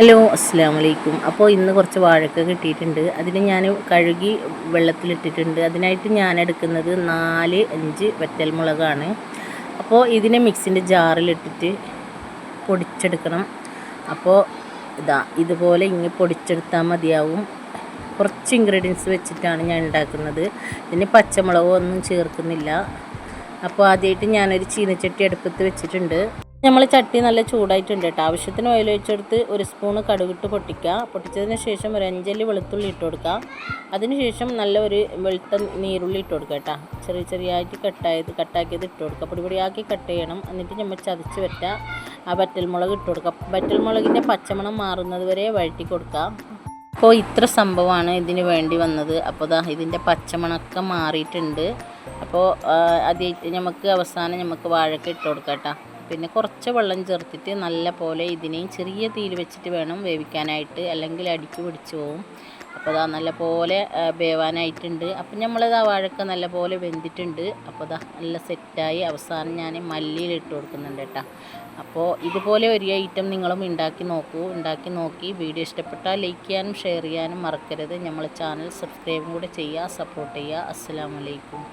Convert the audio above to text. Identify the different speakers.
Speaker 1: Hello അസ്സലാമു അലൈക്കും. അപ്പോൾ ഇന്ന് കുറച്ച് വാഴക്ക കിട്ടിയിട്ടുണ്ട്. അതിന് ഞാൻ കഴുകി വെള്ളത്തിലിട്ടിട്ടുണ്ട്. അതിനായിട്ട് ഞാൻ എടുക്കുന്നത് 4-5 വറ്റൽമുളകാണ്. അപ്പോൾ ഇതിനെ മിക്സിൻ്റെ ജാറിലിട്ടിട്ട് പൊടിച്ചെടുക്കണം. അപ്പോൾ ഇതുപോലെ ഇങ്ങനെ പൊടിച്ചെടുത്താൽ മതിയാവും. കുറച്ച് ഇൻഗ്രീഡിയൻസ് വെച്ചിട്ടാണ് ഞാൻ ഉണ്ടാക്കുന്നത്. ഇതിന് പച്ചമുളകോ ഒന്നും ചേർക്കുന്നില്ല. അപ്പോൾ ആദ്യമായിട്ട് ഞാനൊരു ചീനച്ചട്ടി അടുപ്പത്ത് വെച്ചിട്ടുണ്ട്. നമ്മൾ ചട്ടി നല്ല ചൂടായിട്ടുണ്ട് കേട്ടോ. ആവശ്യത്തിന് ഓയിൽ ഒഴിച്ചെടുത്ത് 1 സ്പൂണ് കടുകിട്ട് പൊട്ടിക്കുക. പൊട്ടിച്ചതിന് ശേഷം ഒരു 5 അല്ലി വെളുത്തുള്ളി ഇട്ട് കൊടുക്കുക. അതിനുശേഷം നല്ല ഒരു വെളുത്ത നീരുള്ളി ഇട്ട് കൊടുക്കുക കേട്ടോ. ചെറിയായിട്ട് കട്ടാക്കിയത് ഇട്ട് കൊടുക്കുക. പൊടിയാക്കി കട്ട് ചെയ്യണം. എന്നിട്ട് നമ്മൾ ചതച്ച് വെച്ച ആ വറ്റൽമുളക് ഇട്ട് കൊടുക്കുക. വറ്റൽമുളകിൻ്റെ പച്ചമണം മാറുന്നത് വരെ വഴറ്റി കൊടുക്കുക. അപ്പോൾ ഇത്ര സംഭവമാണ് ഇതിന് വേണ്ടി വന്നത്. അപ്പോൾ ഇതിൻ്റെ പച്ചമണമൊക്കെ മാറിയിട്ടുണ്ട്. അപ്പോൾ ആദ്യമായിട്ട് നമുക്ക് അവസാനം നമുക്ക് വാഴക്ക ഇട്ട് കൊടുക്കാം കേട്ടോ. പിന്നെ കുറച്ച് വെള്ളം ചേർത്തിട്ട് നല്ല പോലെ ഇതിനെയും ചെറിയ തീയിൽ വെച്ചിട്ട് വേണം വേവിക്കാനായിട്ട്, അല്ലെങ്കിൽ അടിക്ക് പിടിച്ച് പോവും. അപ്പോൾ നല്ല പോലെ വേവാനായിട്ടുണ്ട്. അപ്പം നമ്മളത് ആ വാഴക്ക നല്ല പോലെ വെന്തിട്ടുണ്ട്. അപ്പോൾ നല്ല സെറ്റായി. അവസാനം ഞാൻ മല്ലിയിലിട്ട് കൊടുക്കുന്നുണ്ട് കേട്ടോ. അപ്പോൾ ഇതുപോലെ ഒരു ഐറ്റം നിങ്ങളും ഉണ്ടാക്കി നോക്കി വീഡിയോ ഇഷ്ടപ്പെട്ടാൽ ലൈക്ക് ചെയ്യാനും ഷെയർ ചെയ്യാനും മറക്കരുത്. നമ്മളെ ചാനൽ സബ്സ്ക്രൈബും കൂടെ ചെയ്യുക, സപ്പോർട്ട് ചെയ്യുക. അസ്സലാമു അലൈക്കും.